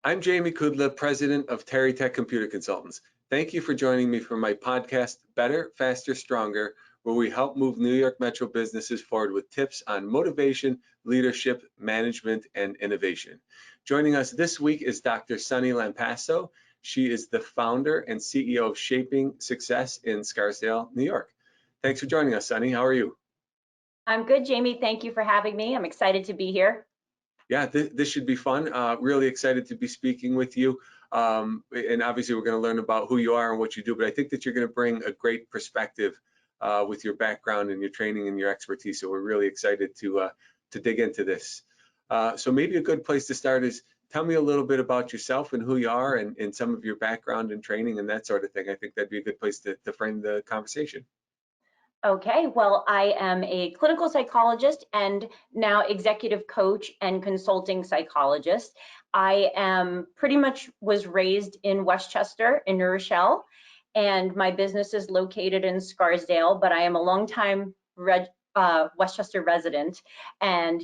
I'm Jamie Kudla, president of Terry Tech Computer Consultants. Thank you for joining me for my podcast, Better, Faster, Stronger, where we help move New York Metro businesses forward with tips on motivation, leadership, management, and innovation. Joining us this week is Dr. Sunni Lampasso. She is the founder and CEO of Shaping Success in Scarsdale, New York. Thanks for joining us, Sunni. How are you? I'm good, Jamie. Thank you for having me. I'm excited to be here. Yeah, this should be fun. Really excited to be speaking with you. And obviously, we're going to learn about who you are and what you do. But I think that you're going to bring a great perspective with your background and your training and your expertise. So we're really excited to dig into this. So maybe a good place to start is tell me a little bit about yourself and who you are and some of your background and training and that sort of thing. I think that'd be a good place to frame the conversation. Okay, well, I am a clinical psychologist and now executive coach and consulting psychologist. I am pretty much was raised in Westchester in New Rochelle, and my business is located in Scarsdale, but I am a longtime Westchester resident and,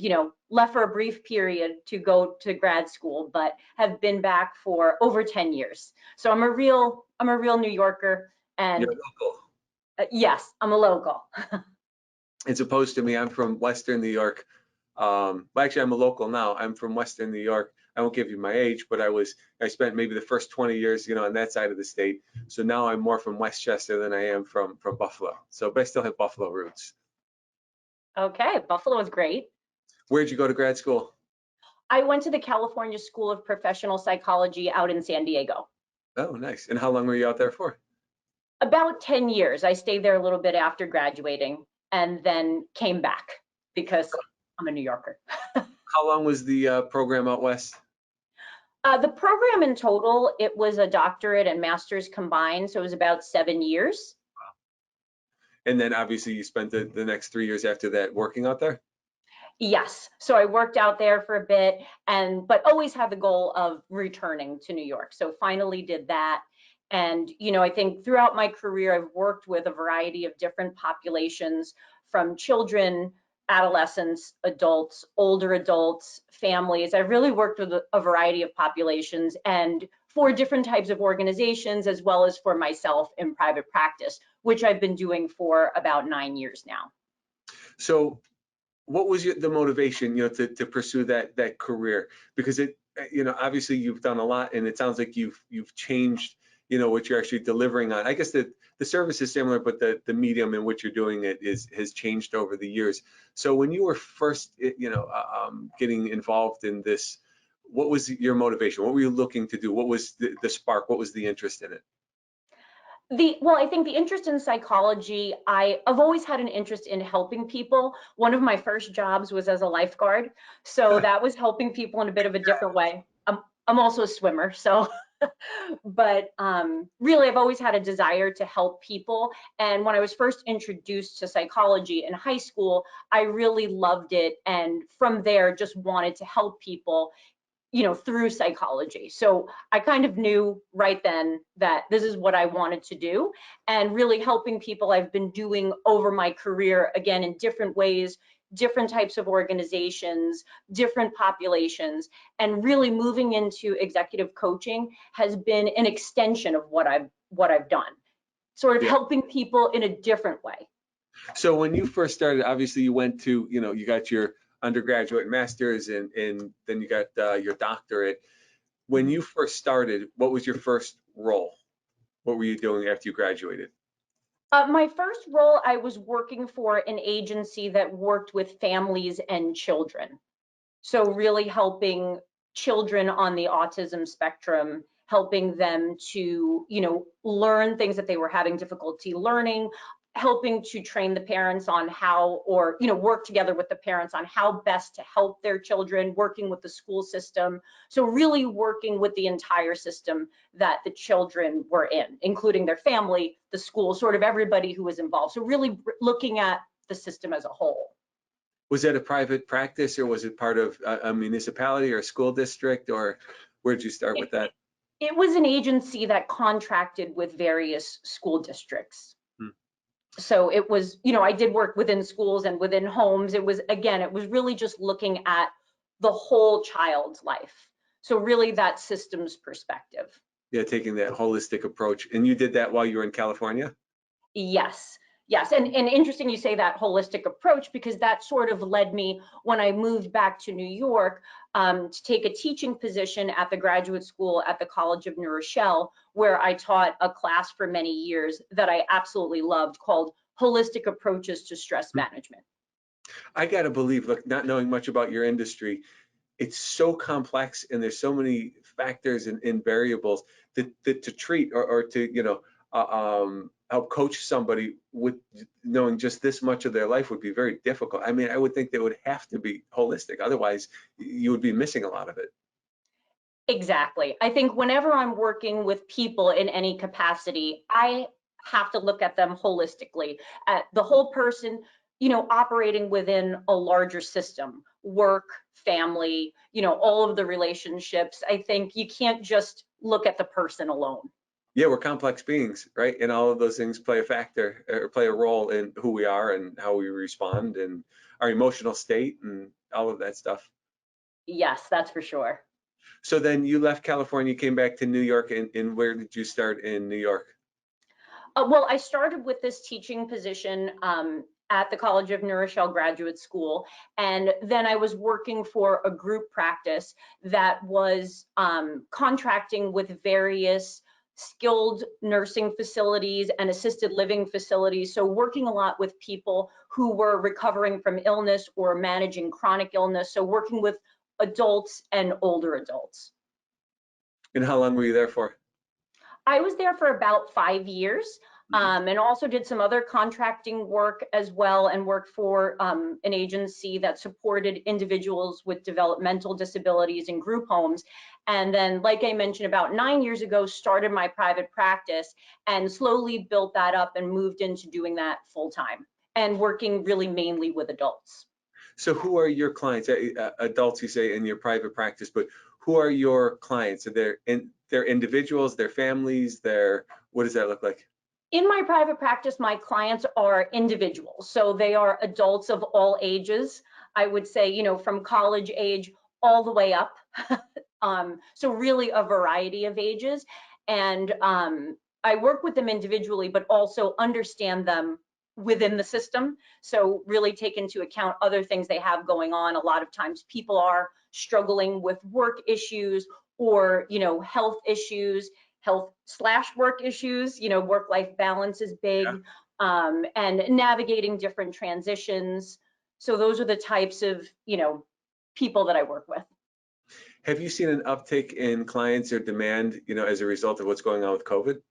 left for a brief period to go to grad school, but have been back for over 10 years. So I'm a real New Yorker. And you're local. Yes, I'm a local. As opposed to me, I'm from Western New York. Well, actually, I'm a local now. I'm from Western New York. I won't give you my age, but I spent maybe the first 20 years, on that side of the state. So now I'm more from Westchester than I am from Buffalo. So, but I still have Buffalo roots. Okay, Buffalo is great. Where'd you go to grad school? I went to the California School of Professional Psychology out in San Diego. Oh, nice. And how long were you out there for? About 10 years. I stayed there a little bit after graduating and then came back because I'm a New Yorker. How long was the program out west? The program in total, it was a doctorate and master's combined, so it was about 7 years. Wow. And then obviously you spent the next 3 years after that working out there? Yes. So I worked out there for a bit, but always had the goal of returning to New York. So finally did that. And, I think throughout my career, I've worked with a variety of different populations, from children, adolescents, adults, older adults, families. I've really worked with a variety of populations and for different types of organizations, as well as for myself in private practice, which I've been doing for about 9 years now. So what was the motivation, to pursue that career? Because obviously you've done a lot, and it sounds like you've changed, what you're actually delivering on. I guess the service is similar, but the medium in which you're doing it has changed over the years. So when you were first, getting involved in this, what was your motivation? What were you looking to do? What was the spark? What was the interest in it? Well, I think the interest in psychology, I've always had an interest in helping people. One of my first jobs was as a lifeguard, so that was helping people in a bit of a different way. I'm also a swimmer, so but really I've always had a desire to help people. And when I was first introduced to psychology in high school, I really loved it, and from there just wanted to help people through psychology. So I kind of knew right then that this is what I wanted to do, and really helping people I've been doing over my career, again, in different ways, different types of organizations, different populations, and really moving into executive coaching has been an extension of what I've done, sort of helping people in a different way. So when you first started, obviously you went to, you got your undergraduate and master's, and then you got your doctorate. When you first started, what was your first role? What were you doing after you graduated? My first role, I was working for an agency that worked with families and children. So really helping children on the autism spectrum, helping them to, learn things that they were having difficulty learning, helping to train the parents on how, or work together with the parents on how best to help their children, working with the school system. So really working with the entire system that the children were in, including their family, the school, sort of everybody who was involved. So really looking at the system as a whole. Was that a private practice, or was it part of a municipality or a school district, or where did you start with that? It was an agency that contracted with various school districts. So it was, I did work within schools and within homes. It was really just looking at the whole child's life. So really that systems perspective. Yeah, taking that holistic approach. And you did that while you were in California? Yes, yes. And interesting you say that holistic approach, because that sort of led me when I moved back to New York to take a teaching position at the graduate school at the College of New Rochelle, where I taught a class for many years that I absolutely loved called Holistic Approaches to Stress Management. I got to believe, look, not knowing much about your industry, it's so complex and there's so many factors and variables that to treat or to, help coach somebody with knowing just this much of their life would be very difficult. I mean, I would think they would have to be holistic. Otherwise, you would be missing a lot of it. Exactly. I think whenever I'm working with people in any capacity, I have to look at them holistically, at the whole person, operating within a larger system, work, family, all of the relationships. I think you can't just look at the person alone. Yeah, we're complex beings, right? And all of those things play a factor or play a role in who we are and how we respond and our emotional state and all of that stuff. Yes, that's for sure. So then you left California, came back to New York, and where did you start in New York? Well, I started with this teaching position at the College of New Rochelle Graduate School, and then I was working for a group practice that was contracting with various skilled nursing facilities and assisted living facilities. So working a lot with people who were recovering from illness or managing chronic illness. So working with adults and older adults. And how long were you there for? I was there for about 5 years, Mhm. and also did some other contracting work as well, and worked for an agency that supported individuals with developmental disabilities in group homes. And then, like I mentioned, about 9 years ago, started my private practice and slowly built that up and moved into doing that full time and working really mainly with adults. So who are your clients? Adults, you say, in your private practice, but who are your clients? Are they're individuals, they're families, what does that look like? In my private practice, my clients are individuals. So they are adults of all ages. I would say, from college age all the way up. So really a variety of ages. And I work with them individually, but also understand them within the system. So really take into account other things they have going on. A lot of times people are struggling with work issues or, health issues, health/work issues. Work-life balance is Yeah. big, and navigating different transitions. So those are the types of, people that I work with. Have you seen an uptick in clients or demand, as a result of what's going on with COVID?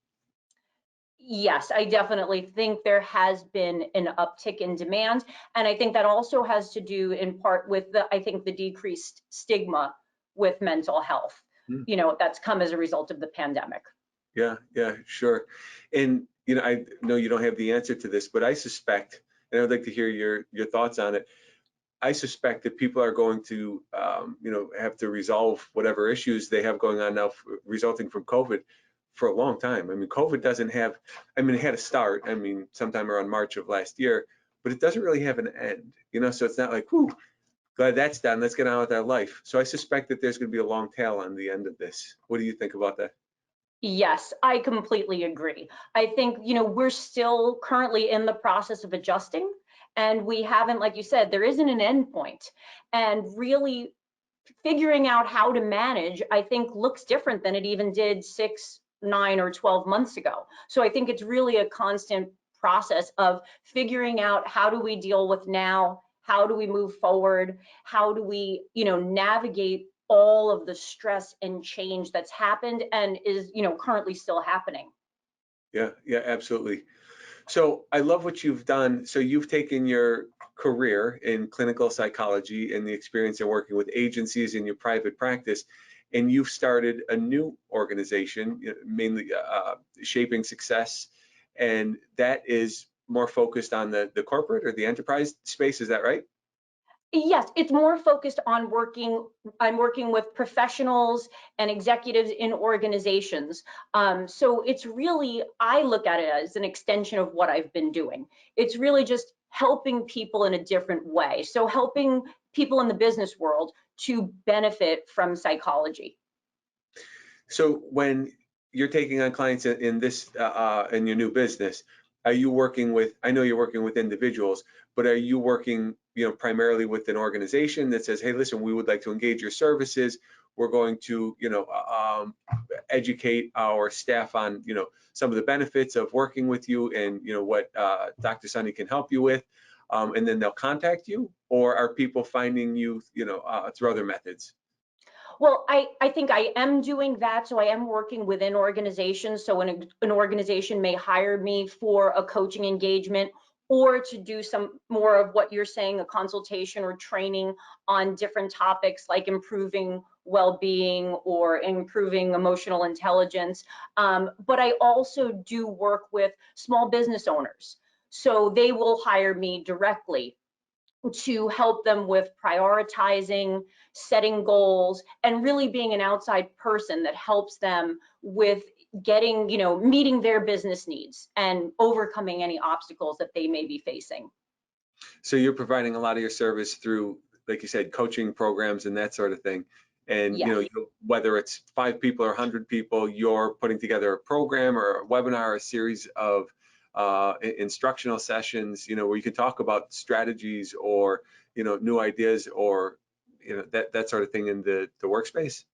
Yes, I definitely think there has been an uptick in demand. And I think that also has to do in part with the decreased stigma with mental health, Hmm. that's come as a result of the pandemic. Yeah, yeah, sure. And I know you don't have the answer to this, but I suspect, and I'd like to hear your thoughts on it. I suspect that people are going to, have to resolve whatever issues they have going on now resulting from COVID for a long time. I mean, COVID doesn't have, I mean, it had a start, I mean, sometime around March of last year, but it doesn't really have an end, so it's not like, whew, glad that's done, let's get on with our life. So I suspect that there's going to be a long tail on the end of this. What do you think about that? Yes, I completely agree. I think, we're still currently in the process of adjusting, and we haven't, like you said, there isn't an end point. And really figuring out how to manage, I think, looks different than it even did 6, 9, or 12 months ago. So I think it's really a constant process of figuring out how do we deal with now, how do we move forward, how do we, navigate all of the stress and change that's happened and is, currently still happening. Yeah, yeah, absolutely. So I love what you've done. So you've taken your career in clinical psychology and the experience in working with agencies in your private practice, and you've started a new organization, mainly Shaping Success, and that is more focused on the corporate or the enterprise space. Is that right? Yes, it's more focused on I'm working with professionals and executives in organizations. So it's really, I look at it as an extension of what I've been doing. It's really just helping people in a different way. So helping people in the business world to benefit from psychology. So when you're taking on clients in this in your new business, are you working with? I know you're working with individuals, but are you working, primarily with an organization that says, "Hey, listen, we would like to engage your services. We're going to, educate our staff on, some of the benefits of working with you, and what Dr. Sunny can help you with," and then they'll contact you, or are people finding you, through other methods? Well, I think I am doing that. So I am working within organizations. So an organization may hire me for a coaching engagement or to do some more of what you're saying, a consultation or training on different topics like improving well-being or improving emotional intelligence. But I also do work with small business owners. So they will hire me directly to help them with prioritizing, setting goals, and really being an outside person that helps them with getting, meeting their business needs and overcoming any obstacles that they may be facing. So you're providing a lot of your service through, like you said, coaching programs and that sort of thing. And Yes. whether it's 5 people or 100 people, you're putting together a program or a webinar, a series of instructional sessions, where you can talk about strategies or new ideas, or that sort of thing in the workspace.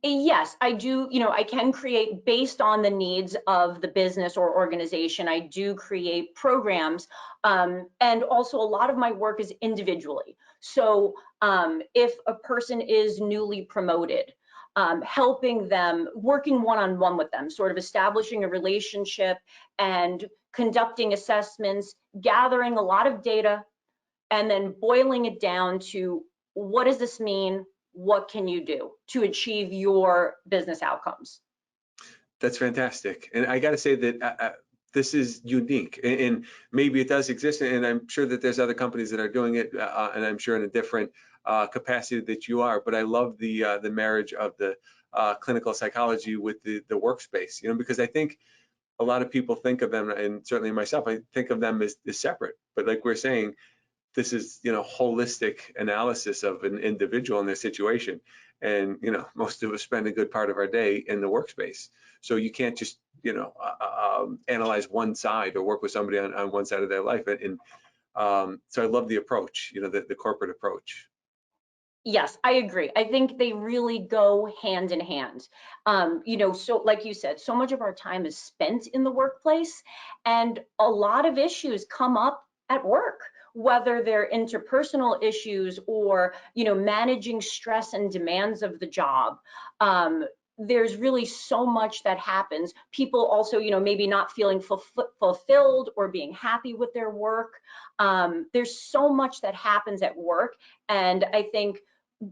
Yes, I do. I can create based on the needs of the business or organization. I do create programs. And also, a lot of my work is individually. So if a person is newly promoted, helping them, working one-on-one with them, sort of establishing a relationship and conducting assessments, gathering a lot of data, and then boiling it down to what does this mean? What can you do to achieve your business outcomes? That's fantastic. And I got to say that this is unique, and maybe it does exist, and I'm sure that there's other companies that are doing it, and I'm sure in a different capacity that you are. But I love the marriage of the clinical psychology with the workspace, because I think a lot of people think of them, and certainly myself, I think of them as separate. But like we're saying, this is holistic analysis of an individual and their situation, and most of us spend a good part of our day in the workspace, so you can't just analyze one side or work with somebody on one side of their life. And so I love the approach, the corporate approach. Yes, I agree. I think they really go hand in hand. So like you said, so much of our time is spent in the workplace, and a lot of issues come up at work, whether they're interpersonal issues or, managing stress and demands of the job. There's really so much that happens. People also, maybe not feeling fulfilled or being happy with their work. There's so much that happens at work. And I think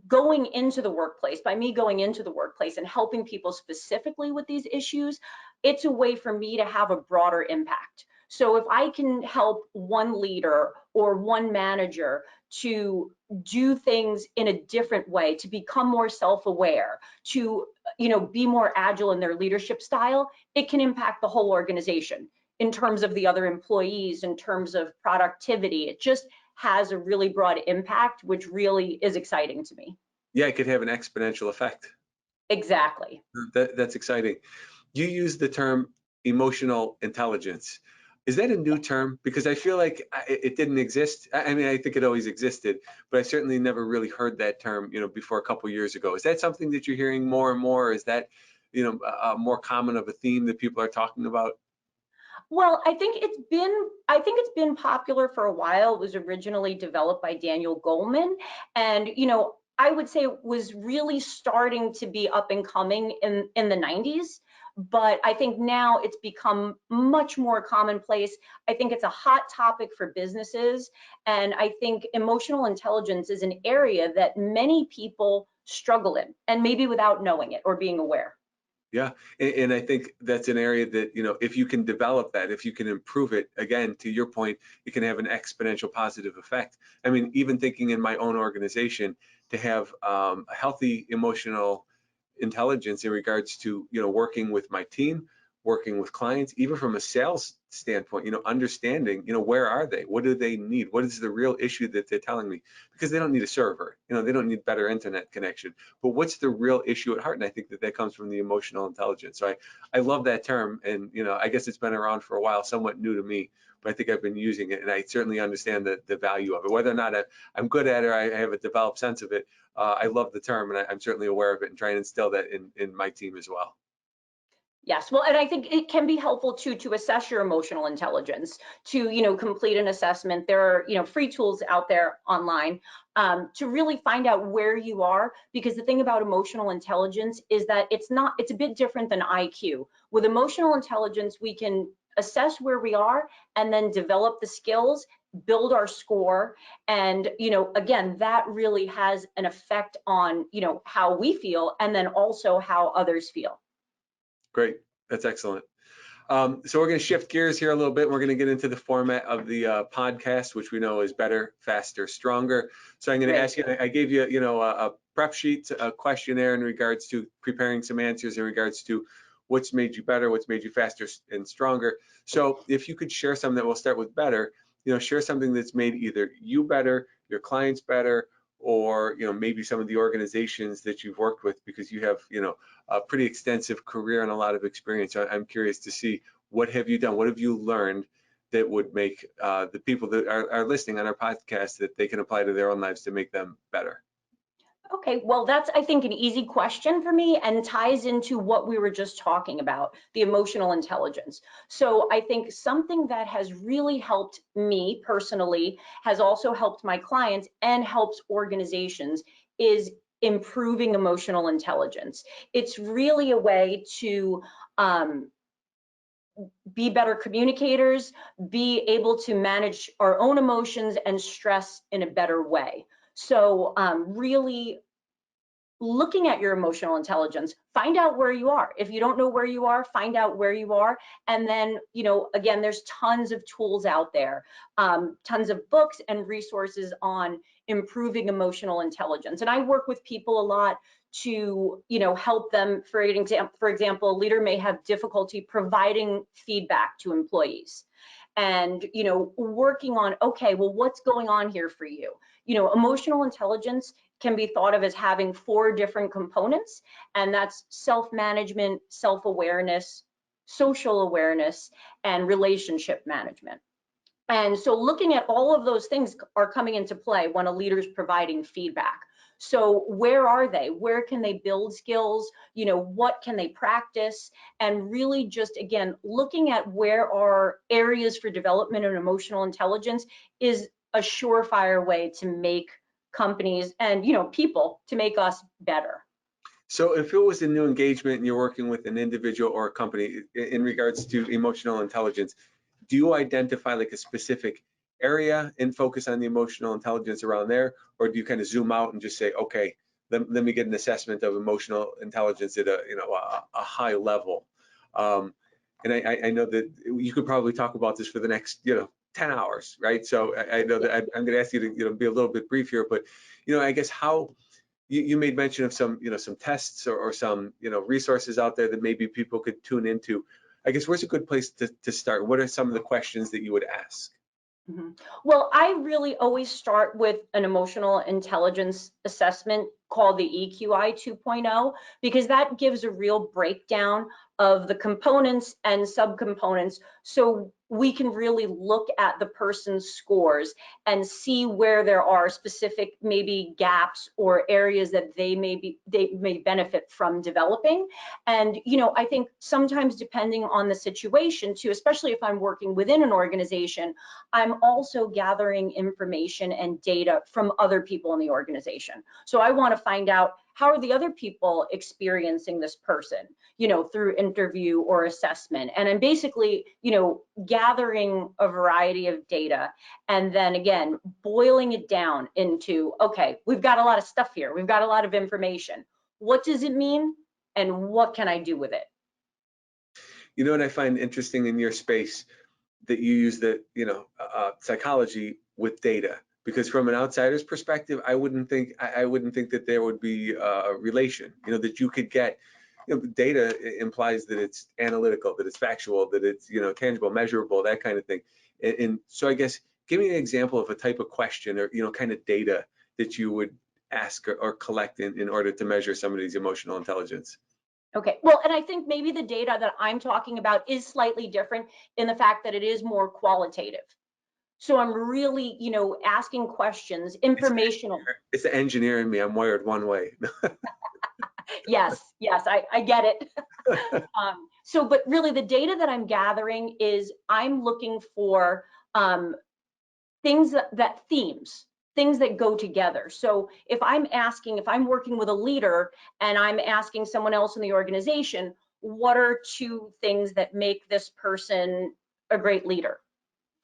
going into the workplace, by me going into the workplace and helping people specifically with these issues, it's a way for me to have a broader impact. So if I can help one leader or one manager to do things in a different way, to become more self-aware, to be more agile in their leadership style, it can impact the whole organization in terms of the other employees, in terms of productivity. It just has a really broad impact, which really is exciting to me. Yeah, it could have an exponential effect. Exactly. That's exciting. You use the term emotional intelligence. Is that a new term? Because I feel like it didn't exist. I mean, I think it always existed, but I certainly never really heard that term, before a couple of years ago. Is that something that you're hearing more and more? Is that, more common of a theme that people are talking about? Well, I think it's been popular for a while. It was originally developed by Daniel Goleman, and I would say it was really starting to be up and coming in the 90s. But I think now it's become much more commonplace. I think it's a hot topic for businesses, and I think emotional intelligence is an area that many people struggle in, and maybe without knowing it or being aware. Yeah, and I think that's an area that, if you can develop that, if you can improve it, again, to your point, it can have an exponential positive effect. I mean, even thinking in my own organization, to have a healthy emotional intelligence in regards to, working with my team, working with clients, even from a sales standpoint, understanding, where are they? What do they need? What is the real issue that they're telling me? Because they don't need a server, they don't need better internet connection, but what's the real issue at heart? And I think that comes from the emotional intelligence. So I love that term. And, I guess it's been around for a while, somewhat new to me, but I think I've been using it, and I certainly understand the value of it. Whether or not I'm good at it or I have a developed sense of it, I love the term, and I'm certainly aware of it and try and instill that in my team as well. Yes, well, and I think it can be helpful too to assess your emotional intelligence, to complete an assessment. There are free tools out there online to really find out where you are, because the thing about emotional intelligence is that it's a bit different than IQ. With emotional intelligence, we can assess where we are and then develop the skills, build our score, and again, that really has an effect on how we feel and then also how others feel. Great, that's excellent. So we're going to shift gears here a little bit. We're going to get into the format of the podcast, which we know is better, faster, stronger. So I'm going to ask you, I gave you, a prep sheet, a questionnaire in regards to preparing some answers in regards to what's made you better, what's made you faster and stronger. So if you could share something, that we'll start with better, share something that's made either you better, your clients better, or maybe some of the organizations that you've worked with, because you have a pretty extensive career and a lot of experience. So I'm curious to see, what have you done, what have you learned that would make the people that are listening on our podcast, that they can apply to their own lives to make them better. Okay, well, that's, I think, an easy question for me and ties into what we were just talking about, the emotional intelligence. So I think something that has really helped me personally, has also helped my clients and helps organizations, is improving emotional intelligence. It's really a way to be better communicators, be able to manage our own emotions and stress in a better way. So really looking at your emotional intelligence, find out where you are. If you don't know where you are, find out where you are. And then, again, there's tons of tools out there, tons of books and resources on improving emotional intelligence. And I work with people a lot to, help them. For example, a leader may have difficulty providing feedback to employees. And working on, okay, well, what's going on here for you? Emotional intelligence can be thought of as having 4 different components, and that's self-management, self-awareness, social awareness, and relationship management. And so looking at all of those things are coming into play when a leader is providing feedback. So where are they? Where can they build skills? What can they practice? And really just, again, looking at where are areas for development and emotional intelligence is a surefire way to make companies and people, to make us better. So if it was a new engagement and you're working with an individual or a company in regards to emotional intelligence, do you identify like a specific area and focus on the emotional intelligence around there, or do you kind of zoom out and just say, okay, let me get an assessment of emotional intelligence at a high level? And I know that you could probably talk about this for the next 10 hours, right? So I know that I'm going to ask you to be a little bit brief here, but I guess how you made mention of some some tests or some resources out there that maybe people could tune into. I guess where's a good place to start? What are some of the questions that you would ask? Well, I really always start with an emotional intelligence assessment called the EQI 2.0, because that gives a real breakdown of the components and subcomponents, so we can really look at the person's scores and see where there are specific maybe gaps or areas that they may benefit from developing. And I think sometimes, depending on the situation too, especially if I'm working within an organization, I'm also gathering information and data from other people in the organization. So I want to find out, how are the other people experiencing this person, through interview or assessment. And I'm basically, gathering a variety of data, and then again, boiling it down into, okay, we've got a lot of stuff here. We've got a lot of information. What does it mean? And what can I do with it? What I find interesting in your space, that you use the psychology with data, because from an outsider's perspective, I wouldn't think that there would be a relation, that you could get data implies that it's analytical, that it's factual, that it's, tangible, measurable, that kind of thing. And so I guess give me an example of a type of question or, kind of data that you would ask or collect in order to measure somebody's emotional intelligence. Okay, well, and I think maybe the data that I'm talking about is slightly different in the fact that it is more qualitative. So I'm really, asking questions, informational. It's the engineer in me. I'm wired one way. Yes, I get it. But really the data that I'm gathering is I'm looking for things things that go together. So if I'm working with a leader and I'm asking someone else in the organization, what are two things that make this person a great leader?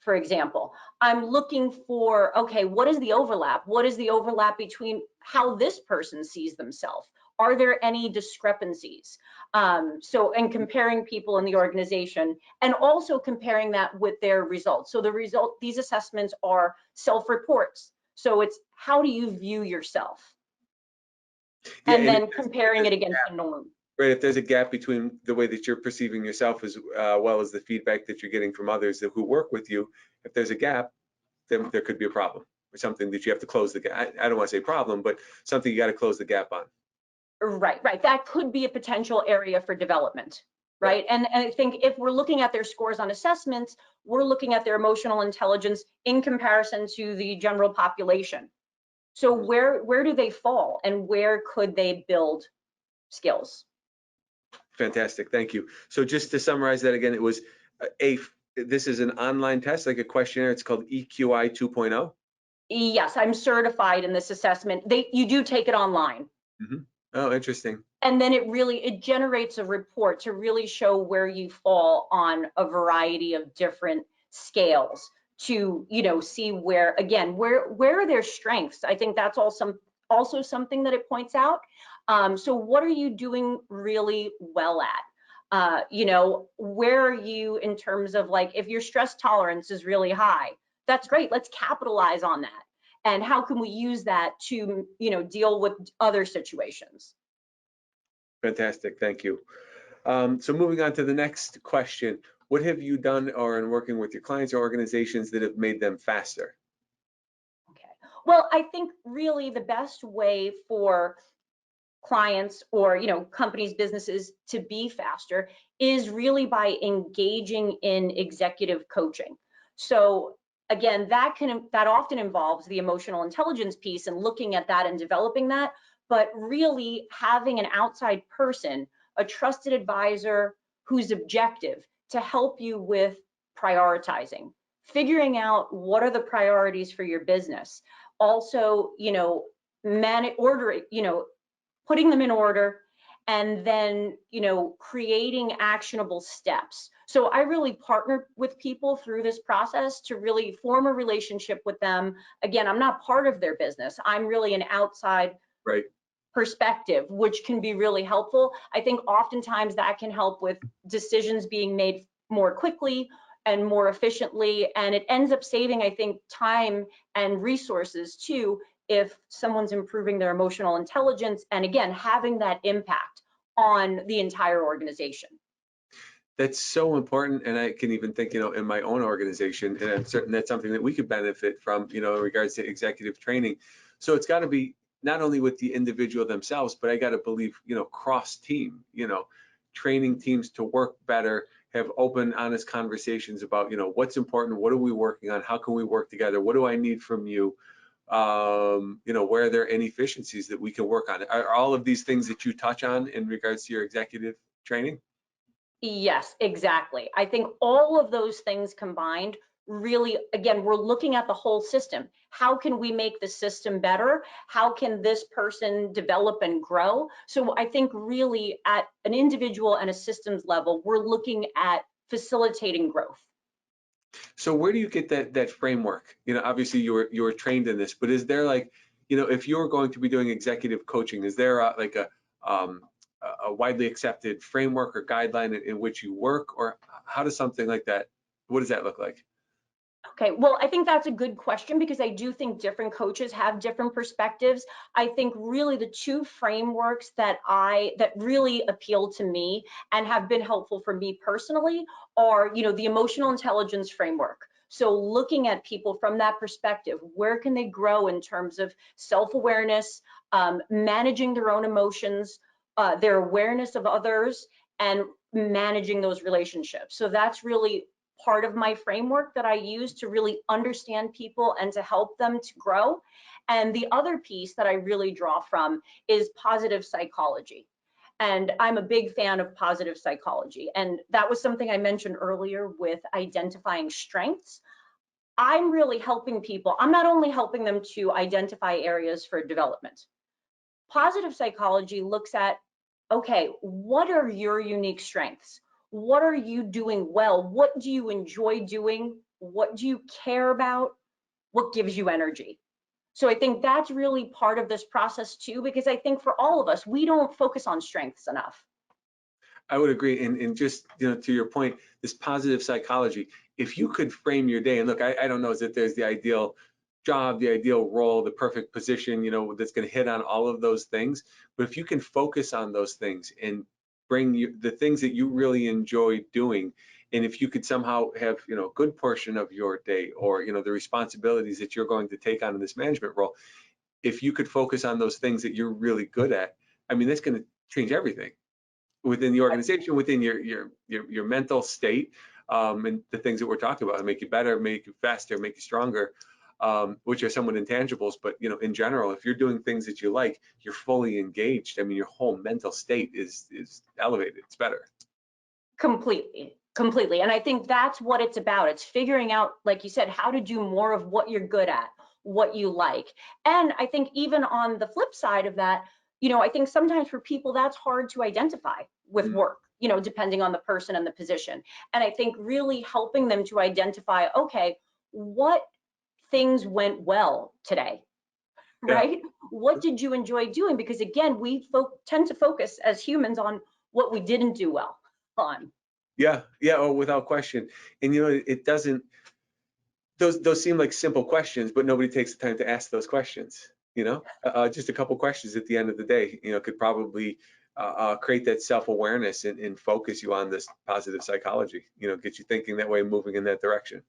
For example, I'm looking for, okay, what is the overlap? What is the overlap between how this person sees themselves? Are there any discrepancies? And comparing people in the organization and also comparing that with their results. So these assessments are self-reports. So it's how do you view yourself? And then comparing it against the norm. Right, if there's a gap between the way that you're perceiving yourself as well as the feedback that you're getting from others who work with you, if there's a gap, then there could be a problem or something that you have to close the gap. I don't want to say problem, but something you got to close the gap on. Right. That could be a potential area for development, right? And I think if we're looking at their scores on assessments, we're looking at their emotional intelligence in comparison to the general population. So where do they fall and where could they build skills? Fantastic, thank you. So just to summarize that again, it was this is an online test, like a questionnaire. It's called EQI 2.0. Yes, I'm certified in this assessment. You do take it online. Mm-hmm. Oh, interesting. And then it generates a report to really show where you fall on a variety of different scales to, see where are their strengths. I think that's also something that it points out. So what are you doing really well at? Where are you in terms of like, if your stress tolerance is really high, that's great. Let's capitalize on that. And how can we use that to, deal with other situations? Fantastic, thank you. So moving on to the next question, what have you done or in working with your clients or organizations that have made them faster? Okay. Well, I think really the best way for clients or companies, businesses to be faster is really by engaging in executive coaching. So again, that often involves the emotional intelligence piece and looking at that and developing that, but really having an outside person, a trusted advisor who's objective to help you with prioritizing, figuring out what are the priorities for your business. Also, putting them in order, and then creating actionable steps. So I really partner with people through this process to really form a relationship with them. Again, I'm not part of their business. I'm really an outside perspective, which can be really helpful. I think oftentimes that can help with decisions being made more quickly and more efficiently, and it ends up saving, I think, time and resources too, if someone's improving their emotional intelligence and again having that impact on the entire organization. That's so important, and I can even think, in my own organization, and I'm certain that's something that we could benefit from, in regards to executive training. So it's got to be not only with the individual themselves, but I got to believe, cross team, training teams to work better, have open, honest conversations about, what's important, what are we working on, how can we work together, what do I need from you, where are there inefficiencies that we can work on? Are all of these things that you touch on in regards to your executive training? Yes, exactly. I think all of those things combined really, again, we're looking at the whole system. How can we make the system better? How can this person develop and grow? So I think really at an individual and a systems level, we're looking at facilitating growth. So where do you get that framework? Obviously you were trained in this, but is there like, if you're going to be doing executive coaching, is there a widely accepted framework or guideline in which you work, or how does something like that, what does that look like? Okay, well, I think that's a good question because I do think different coaches have different perspectives. I think really the two frameworks that really appeal to me and have been helpful for me personally are, the emotional intelligence framework. So looking at people from that perspective, where can they grow in terms of self-awareness, managing their own emotions, their awareness of others, and managing those relationships. So that's really part of my framework that I use to really understand people and to help them to grow. And the other piece that I really draw from is positive psychology. And I'm a big fan of positive psychology. And that was something I mentioned earlier with identifying strengths. I'm really helping people. I'm not only helping them to identify areas for development. Positive psychology looks at, okay, what are your unique strengths? What are you doing well? What do you enjoy doing? What do you care about? What gives you energy? So I think that's really part of this process too, because I think for all of us, we don't focus on strengths enough. I would agree. And just, to your point, this positive psychology, if you could frame your day, and look, I don't know is that there's the ideal job, the ideal role, the perfect position, that's going to hit on all of those things. But if you can focus on those things and bring the things that you really enjoy doing, and if you could somehow have, a good portion of your day or, the responsibilities that you're going to take on in this management role, if you could focus on those things that you're really good at, I mean, that's going to change everything within the organization, within your mental state, and the things that we're talking about, make you better, make you faster, make you stronger, which are somewhat intangibles. But in general, if you're doing things that you like, you're fully engaged. I mean, your whole mental state is elevated. It's better. Completely. And I think that's what it's about. It's figuring out, like you said, how to do more of what you're good at, what you like. And I think even on the flip side of that, I think sometimes for people that's hard to identify with Mm. work, depending on the person and the position. And I think really helping them to identify, okay, what things went well today, Yeah. right? What did you enjoy doing? Because again, we tend to focus as humans on what we didn't do well on. Yeah. Yeah. Oh, without question. And it doesn't. Those seem like simple questions, but nobody takes the time to ask those questions. Just a couple questions at the end of the day, could probably create that self-awareness and focus you on this positive psychology. Get you thinking that way, moving in that direction.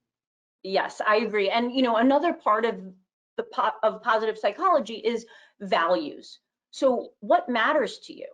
Yes, I agree. And another part of of positive psychology is values. So what matters to you?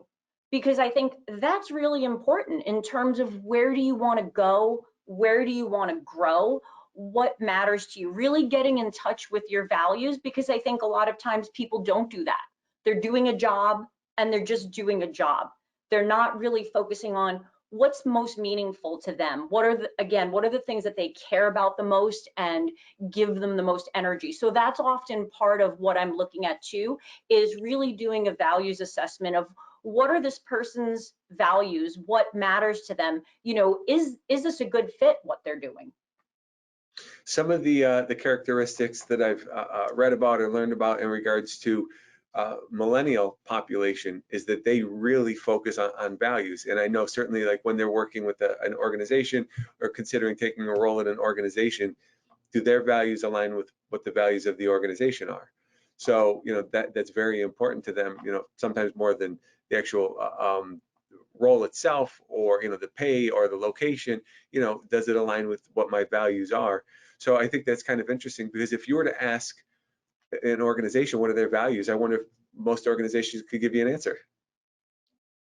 Because I think that's really important in terms of where do you want to go? Where do you want to grow? What matters to you? Really getting in touch with your values, because I think a lot of times people don't do that. They're doing a job and they're just doing a job. They're not really focusing on what's most meaningful to them. What are the things that they care about the most and give them the most energy? So that's often part of what I'm looking at too, is really doing a values assessment of what are this person's values, what matters to them, is this a good fit what they're doing? Some of the characteristics that I've read about or learned about in regards to millennial population is that they really focus on values. And I know certainly like when they're working with an organization or considering taking a role in an organization, do their values align with what the values of the organization are? So, that's very important to them, sometimes more than the actual role itself or, the pay or the location, does it align with what my values are? So I think that's kind of interesting because if you were to ask an organization what are their values, I wonder if most organizations could give you an answer.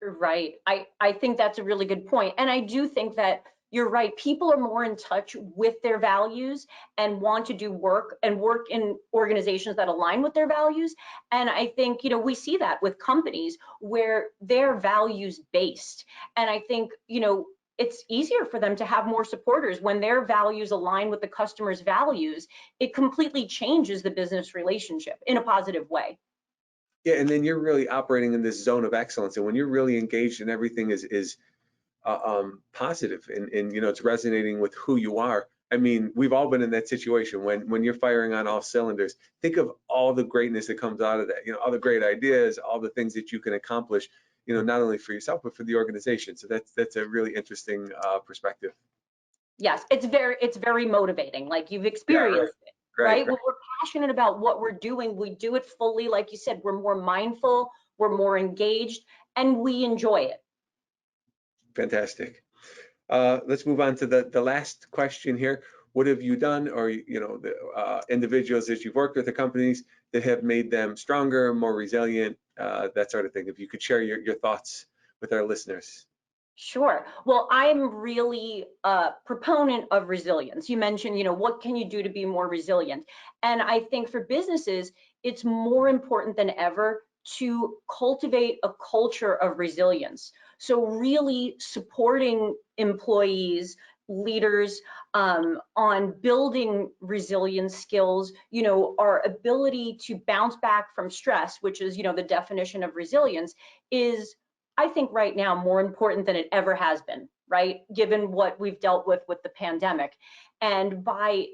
Right. I think that's a really good point. And I do think that you're right. People are more in touch with their values and want to do work and work in organizations that align with their values. And I think, we see that with companies where they're values based. And I think, it's easier for them to have more supporters when their values align with the customer's values. It completely changes the business relationship in a positive way. Yeah, and then you're really operating in this zone of excellence, and when you're really engaged and everything is positive and it's resonating with who you are. I mean, we've all been in that situation when you're firing on all cylinders. Think of all the greatness that comes out of that. All the great ideas, all the things that you can accomplish. Not only for yourself but for the organization. So that's a really interesting perspective. Yes, it's very motivating. Like you've Yeah, right, experienced it, right, right? right. When we're passionate about what we're doing, we do it fully. Like you said, we're more mindful, we're more engaged, and we enjoy it. Fantastic. Let's move on to the last question here. What have you done, or the individuals that you've worked with, the companies that have made them stronger, more resilient, that sort of thing? If you could share your thoughts with our listeners. Sure. Well, I'm really a proponent of resilience. You mentioned, what can you do to be more resilient? And I think for businesses, it's more important than ever to cultivate a culture of resilience. So really supporting employees, leaders, on building resilience skills, our ability to bounce back from stress, which is, the definition of resilience, is I think right now more important than it ever has been, right? Given what we've dealt with the pandemic. And by,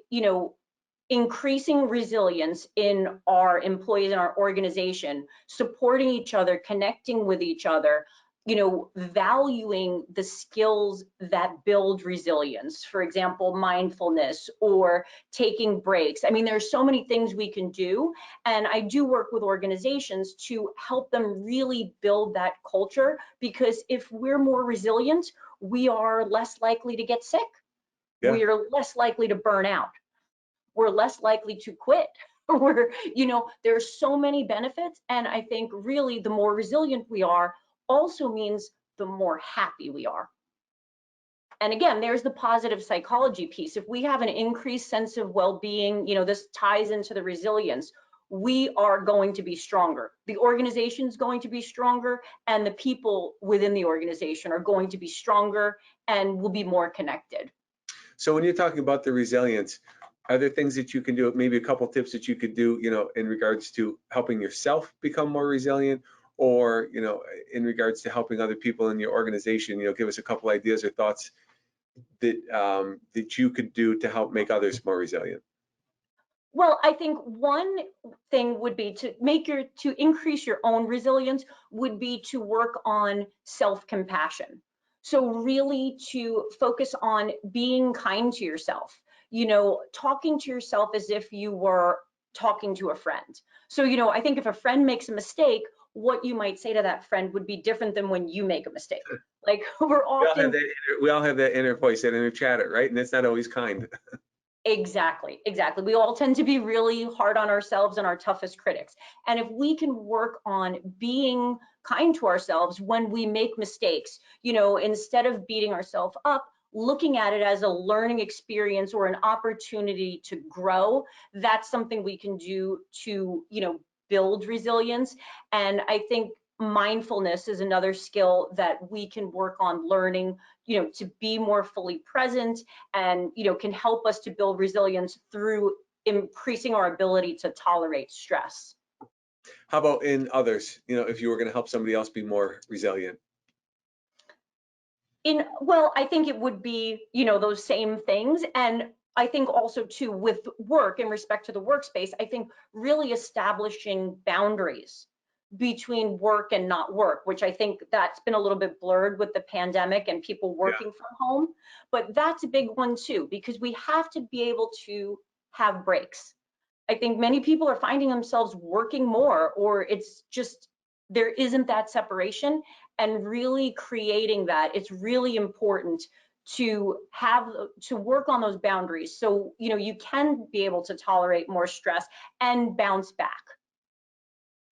increasing resilience in our employees and our organization, supporting each other, connecting with each other, valuing the skills that build resilience. For example, mindfulness or taking breaks. I mean, there's so many things we can do. And I do work with organizations to help them really build that culture, because if we're more resilient, we are less likely to get sick. Yeah. We are less likely to burn out. We're less likely to quit. There's so many benefits. And I think really the more resilient we are also means the more happy we are. And again, there's the positive psychology piece. If we have an increased sense of well-being, this ties into the resilience. We are going to be stronger. The organization's going to be stronger, and the people within the organization are going to be stronger and will be more connected. So when you're talking about the resilience, are there things that you can do, maybe a couple tips that you could do, in regards to helping yourself become more resilient, or, in regards to helping other people in your organization, give us a couple ideas or thoughts that you could do to help make others more resilient? Well, I think one thing would be to increase your own resilience would be to work on self-compassion. So really to focus on being kind to yourself, talking to yourself as if you were talking to a friend. So, I think if a friend makes a mistake, what you might say to that friend would be different than when you make a mistake. Like we're often We all have that inner voice, that inner chatter, right? And it's not always kind. Exactly, exactly. We all tend to be really hard on ourselves and our toughest critics. And if we can work on being kind to ourselves when we make mistakes, instead of beating ourselves up, looking at it as a learning experience or an opportunity to grow, that's something we can do to, build resilience. And I think mindfulness is another skill that we can work on learning, to be more fully present, and can help us to build resilience through increasing our ability to tolerate stress. How about in others, if you were going to help somebody else be more resilient? Well, I think it would be, those same things. And I think also too with work, in respect to the workspace, I think really establishing boundaries between work and not work, which I think that's been a little bit blurred with the pandemic and people Yeah. working from home. But that's a big one too, because we have to be able to have breaks. I think many people are finding themselves working more, or it's just there isn't that separation. And really creating that, it's really important to work on those boundaries, so you can be able to tolerate more stress and bounce back.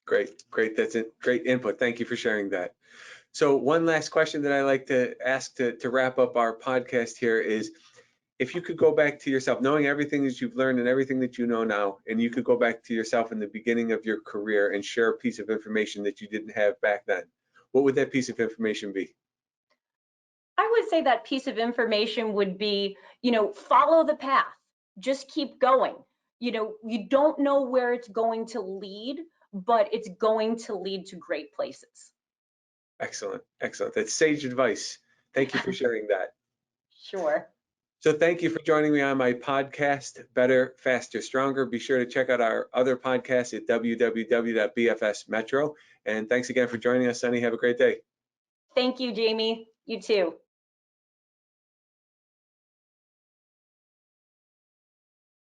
Great, great. That's it. Great input. Thank you for sharing that. So one last question that I like to ask to wrap up our podcast here is, if you could go back to yourself, knowing everything that you've learned and everything that you know now, and you could go back to yourself in the beginning of your career and share a piece of information that you didn't have back then, what would that piece of information be? I would say that piece of information would be, follow the path, just keep going. You don't know where it's going to lead, but it's going to lead to great places. Excellent, excellent. That's sage advice. Thank you for sharing that. Sure. So thank you for joining me on my podcast, Better, Faster, Stronger. Be sure to check out our other podcasts at www.bfsmetro. And thanks again for joining us, Sunny. Have a great day. Thank you, Jamie. You too.